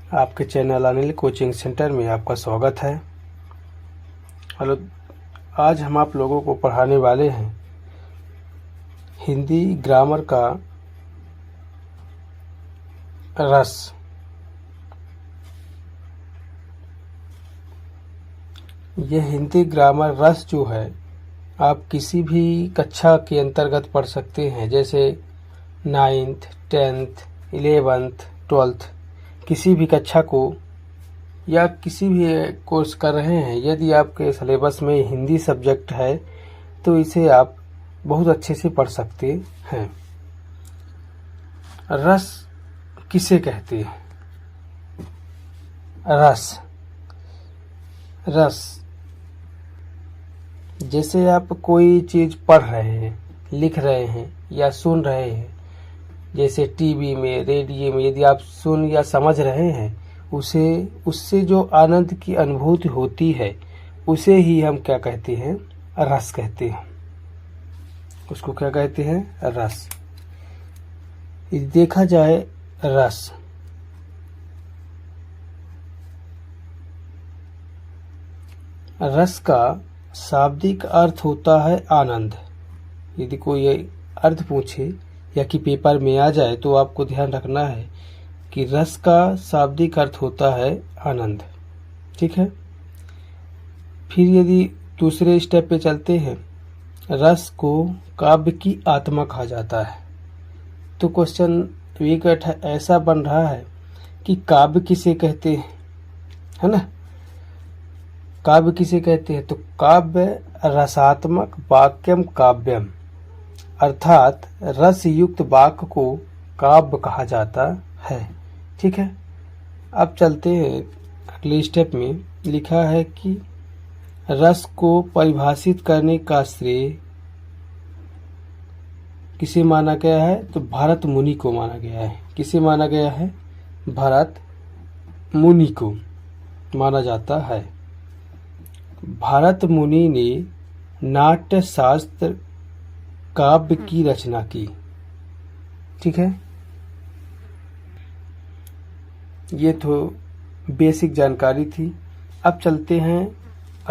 आपके channel Anil coaching centre में आपका स्वागत है। हेलो, आज हम आप लोगों को पढ़ाने वाले हैं हिंदी ग्रामर का रस। यह हिंदी ग्रामर रस जो है आप किसी भी कक्षा के अंतर्गत पढ़ सकते हैं, जैसे 9th, 10th, 11th, 12th, किसी भी कक्षा को या किसी भी कोर्स कर रहे हैं। यदि आपके सिलेबस में हिंदी सब्जेक्ट है तो इसे आप बहुत अच्छे से पढ़ सकते हैं। रस किसे कहते हैं? रस जैसे आप कोई चीज़ पढ़ रहे हैं, लिख रहे हैं या सुन रहे हैं, जैसे टीवी में, रेडियो में, यदि आप सुन या समझ रहे हैं, उससे जो आनंद की अनुभूति होती है उसे ही हम क्या कहते हैं? रस कहते हैं। उसको क्या कहते हैं? रस। देखा जाए रस का शाब्दिक अर्थ होता है आनंद। यदि कोई अर्थ पूछे या कि पेपर में आ जाए तो आपको ध्यान रखना है कि रस का शाब्दिक अर्थ होता है आनंद। ठीक है। फिर यदि दूसरे स्टेप पे चलते हैं, रस को काव्य की आत्मा कहा जाता है। तो क्वेश्चन विकट ऐसा बन रहा है कि काव्य किसे कहते हैं, है ना? काव्य किसे कहते हैं? तो काव्य रसात्मक वाक्यम काव्यम, अर्थात रस युक्त वाक्य को काव्य कहा जाता है। ठीक है। अब चलते हैं अगले स्टेप में। लिखा है कि रस को परिभाषित करने का श्रेय किसे माना गया है? तो भरत मुनि को माना गया है। किसे माना गया है? भरत मुनि को माना जाता है। भरत मुनि ने नाट्य शास्त्र काव्य की रचना की। ठीक है। ये तो बेसिक जानकारी थी। अब चलते हैं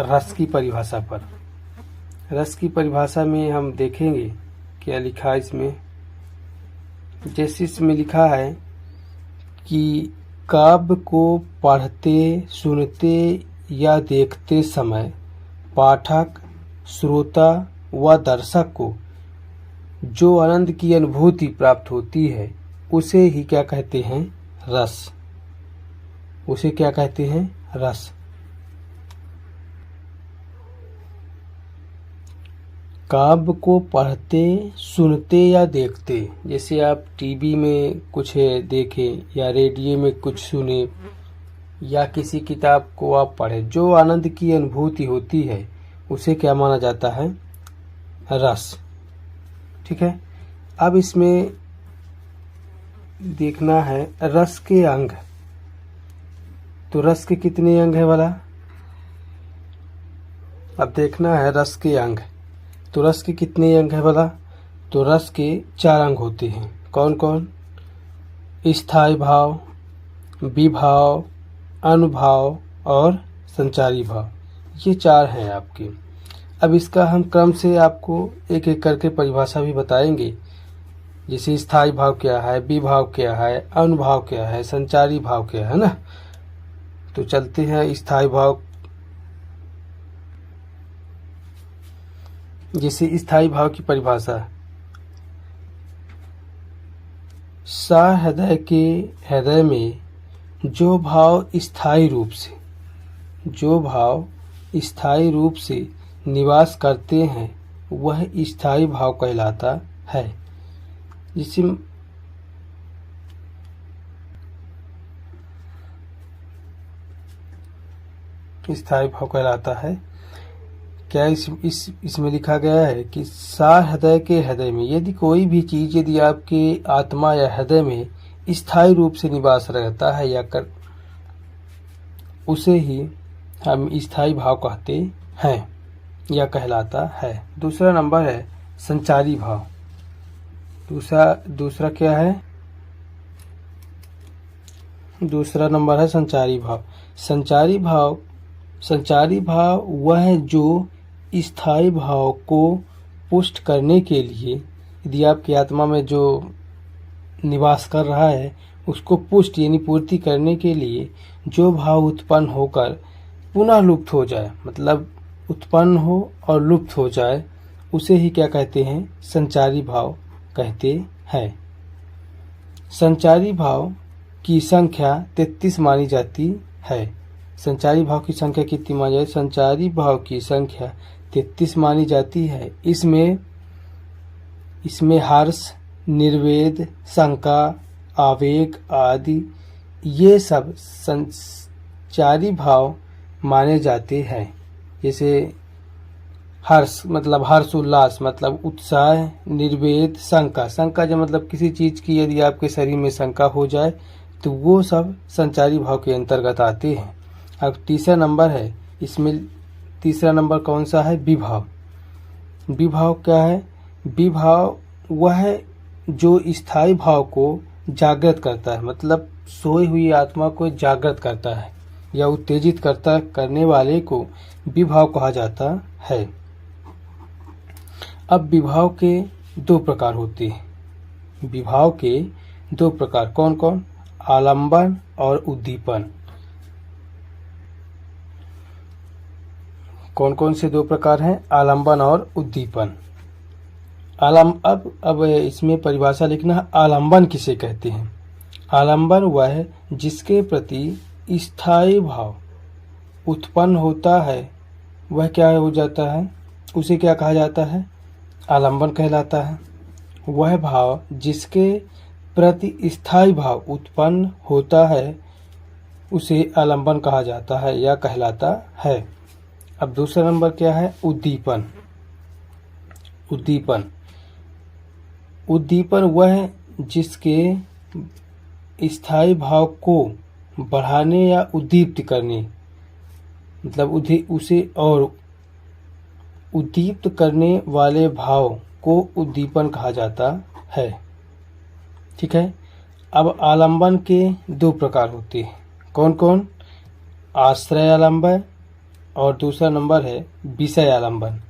रस की परिभाषा पर। रस की परिभाषा में हम देखेंगे क्या लिखा है इसमें। जैसे इसमें लिखा है कि काव्य को पढ़ते, सुनते या देखते समय पाठक, श्रोता व दर्शक को जो आनंद की अनुभूति प्राप्त होती है उसे ही क्या कहते हैं? रस। उसे क्या कहते हैं? रस। काव्य को पढ़ते, सुनते या देखते, जैसे आप टीवी में कुछ देखें या रेडियो में कुछ सुने या किसी किताब को आप पढ़ें, जो आनंद की अनुभूति होती है उसे क्या माना जाता है? रस। ठीक है। अब इसमें देखना है रस के अंग। तो रस के कितने अंग है वाला? अब देखना है रस के अंग। तो रस के कितने अंग है वाला? तो रस के 4 अंग होते हैं। कौन कौन? स्थायी भाव, विभाव, अनुभाव और संचारी भाव। ये 4 हैं आपके। अब इसका हम क्रम से आपको एक एक करके परिभाषा भी बताएंगे। जैसे स्थायी भाव क्या है, विभाव क्या है, अनुभाव क्या है, संचारी भाव क्या है ना। तो चलते हैं स्थायी भाव। जैसे स्थायी भाव की परिभाषा, सहृदय के हृदय में जो भाव स्थायी रूप से निवास करते हैं वह स्थायी भाव कहलाता है। जिसे स्थायी भाव कहलाता है। क्या इसमें लिखा गया है कि सहृदय के हृदय में, यदि कोई भी चीज यदि आपके आत्मा या हृदय में स्थायी रूप से निवास रहता है या कर, उसे ही हम स्थायी भाव कहते हैं या कहलाता है। दूसरा नंबर है संचारी भाव। दूसरा क्या है? दूसरा नंबर है संचारी भाव। संचारी भाव वह है जो स्थायी भाव को पुष्ट करने के लिए, यदि आपकी आत्मा में जो निवास कर रहा है उसको पुष्ट यानी पूर्ति करने के लिए जो भाव उत्पन्न होकर पुनः लुप्त हो जाए, मतलब उत्पन्न हो और लुप्त हो जाए, उसे ही क्या कहते हैं? संचारी भाव कहते हैं। संचारी भाव की संख्या 33 मानी जाती है। संचारी भाव की संख्या कितनी मानी जाती है? संचारी भाव की संख्या 33 मानी जाती है। इसमें हर्ष, निर्वेद, शंका, आवेग आदि ये सब संचारी भाव माने जाते हैं। जैसे हर्ष मतलब हर्ष उल्लास मतलब उत्साह, निर्वेद, शंका जो मतलब किसी चीज की यदि आपके शरीर में शंका हो जाए तो वो सब संचारी भाव के अंतर्गत आते हैं। अब तीसरा नंबर है, इसमें तीसरा नंबर कौन सा है? विभाव। विभाव क्या है? विभाव वह है जो स्थायी भाव को जागृत करता है, मतलब सोई हुई आत्मा को जागृत करता है या उत्तेजित करने वाले को विभाव कहा जाता है। अब विभाव के दो प्रकार होते हैं। विभाव के दो प्रकार कौन कौन? आलंबन और उद्दीपन। कौन कौन से दो प्रकार हैं? आलंबन और उद्दीपन। अब इसमें परिभाषा लिखना है। आलंबन किसे कहते हैं? आलंबन वह है जिसके प्रति स्थायी भाव उत्पन्न होता है, वह क्या हो जाता है? उसे क्या कहा जाता है? आलंबन कहलाता है। वह भाव जिसके प्रति स्थायी भाव उत्पन्न होता है उसे आलंबन कहा जाता है या कहलाता है। अब दूसरा नंबर क्या है? उद्दीपन। उद्दीपन वह है जिसके स्थायी भाव को बढ़ाने या उद्दीप्त करने, मतलब उसे और उद्दीप्त करने वाले भाव को उद्दीपन कहा जाता है। ठीक है। अब आलंबन के दो प्रकार होते हैं। कौन कौन? आश्रय आलंबन और दूसरा नंबर है विषय आलंबन।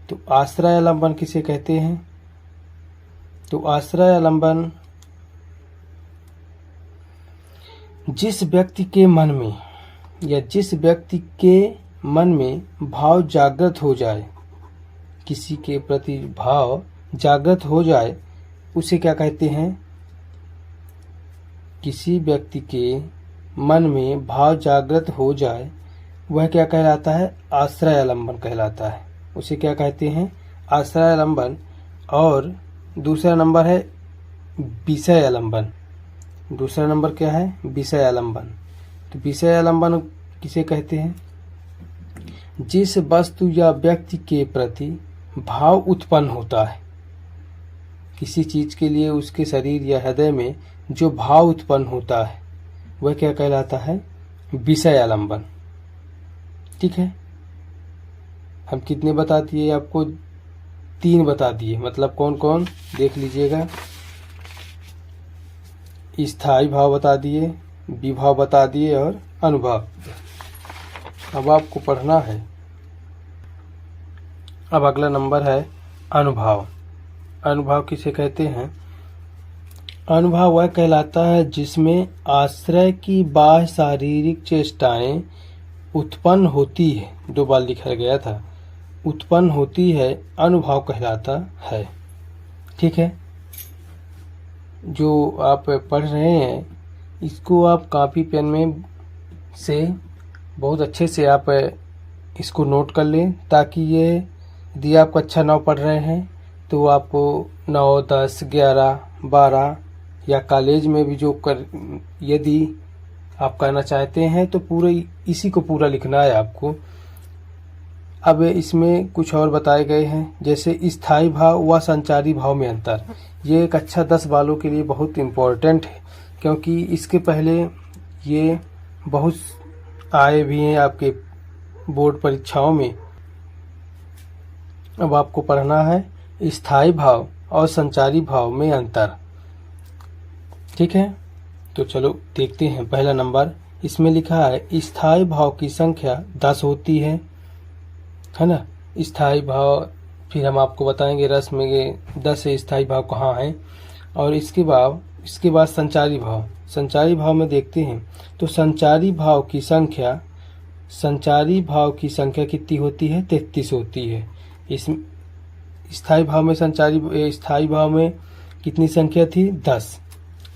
तो आश्रय आलंबन किसे कहते हैं? तो आश्रय आलंबन जिस व्यक्ति के मन में भाव जागृत हो जाए, किसी के प्रति भाव जागृत हो जाए, उसे क्या कहते हैं? किसी व्यक्ति के मन में भाव जागृत हो जाए वह क्या कहलाता है? आश्रय आलंबन कहलाता है। उसे क्या कहते हैं? आश्रय आलंबन। और दूसरा नंबर है विषय आलंबन। दूसरा नंबर क्या है? विषय आलंबन। तो विषय आलंबन किसे कहते हैं? जिस वस्तु या व्यक्ति के प्रति भाव उत्पन्न होता है, किसी चीज के लिए उसके शरीर या हृदय में जो भाव उत्पन्न होता है वह क्या कहलाता है? विषय आलंबन। ठीक है। हम कितने बता दिए आपको? 3 बता दिए। मतलब कौन कौन? देख लीजिएगा। स्थायी भाव बता दिए, विभाव बता दिए और अनुभव। अब आपको पढ़ना है। अब अगला नंबर है अनुभव। अनुभव किसे कहते हैं? अनुभव वह कहलाता है जिसमें आश्रय की बाह्य शारीरिक चेष्टाएं उत्पन्न होती है। 2 बार लिखा गया था, उत्पन्न होती है, अनुभव कहलाता है। ठीक है। जो आप पढ़ रहे हैं इसको आप कॉपी पेन में से बहुत अच्छे से आप इसको नोट कर लें, ताकि ये यदि आप कक्षा 9 पढ़ रहे हैं तो आपको 9, 10, 11, 12 या कॉलेज में भी यदि आप करना चाहते हैं तो पूरे इसी को पूरा लिखना है आपको। अब इसमें कुछ और बताए गए हैं, जैसे स्थायी भाव व संचारी भाव में अंतर। ये कक्षा 10 वालों के लिए बहुत इम्पोर्टेंट है, क्योंकि इसके पहले ये बहुत आए भी हैं आपके बोर्ड परीक्षाओं में। अब आपको पढ़ना है स्थायी भाव और संचारी भाव में अंतर। ठीक है। तो चलो देखते हैं। पहला नंबर इसमें लिखा है स्थायी भाव की संख्या 10 होती है ना। स्थायी भाव फिर हम आपको बताएंगे रस में ये 10 स्थायी भाव कहाँ है। और इसके बाद संचारी भाव में देखते हैं तो संचारी भाव की संख्या कितनी होती है? 33 होती है। इस स्थायी भाव में कितनी संख्या थी? 10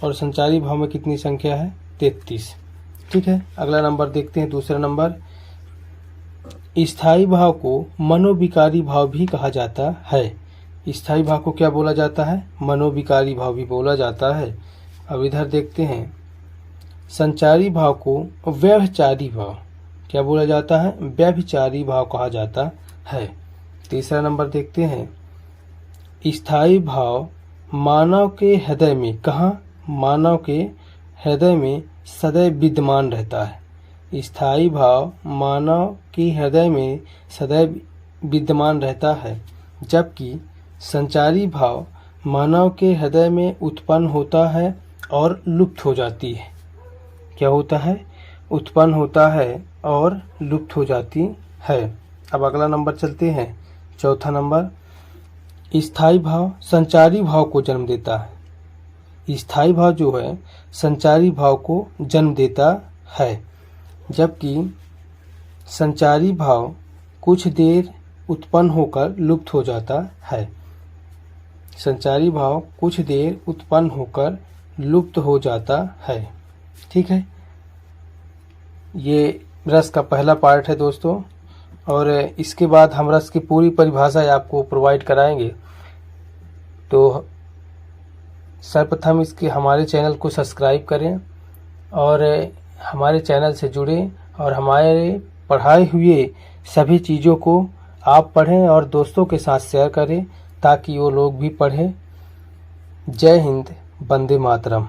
और संचारी भाव में कितनी संख्या है? 33। ठीक है, अगला नंबर देखते हैं। दूसरा नंबर स्थायी भाव को मनोविकारी भाव भी कहा जाता है। स्थायी भाव को क्या बोला जाता है? मनोविकारी भाव भी बोला जाता है। अब इधर देखते हैं संचारी भाव को व्यभिचारी भाव क्या बोला जाता है? व्यभिचारी भाव कहा जाता है। तीसरा नंबर देखते हैं स्थायी भाव मानव के हृदय में मानव के हृदय में सदैव विद्यमान रहता है। स्थायी भाव मानव के हृदय में सदैव विद्यमान रहता है, जबकि संचारी भाव मानव के हृदय में उत्पन्न होता है और लुप्त हो जाती है। क्या होता है? उत्पन्न होता है और लुप्त हो जाती है। अब अगला नंबर चलते हैं। चौथा नंबर स्थायी भाव संचारी भाव को जन्म देता है। स्थायी भाव जो है संचारी भाव को जन्म देता है, जबकि संचारी भाव कुछ देर उत्पन्न होकर लुप्त हो जाता है। संचारी भाव कुछ देर उत्पन्न होकर लुप्त हो जाता है। ठीक है, ये रस का पहला पार्ट है दोस्तों। और इसके बाद हम रस की पूरी परिभाषा आपको प्रोवाइड कराएंगे। तो सर्वप्रथम इसके हमारे चैनल को सब्सक्राइब करें और हमारे चैनल से जुड़ें और हमारे पढ़ाए हुए सभी चीज़ों को आप पढ़ें और दोस्तों के साथ शेयर करें ताकि वो लोग भी पढ़ें। जय हिंद, वंदे मातरम।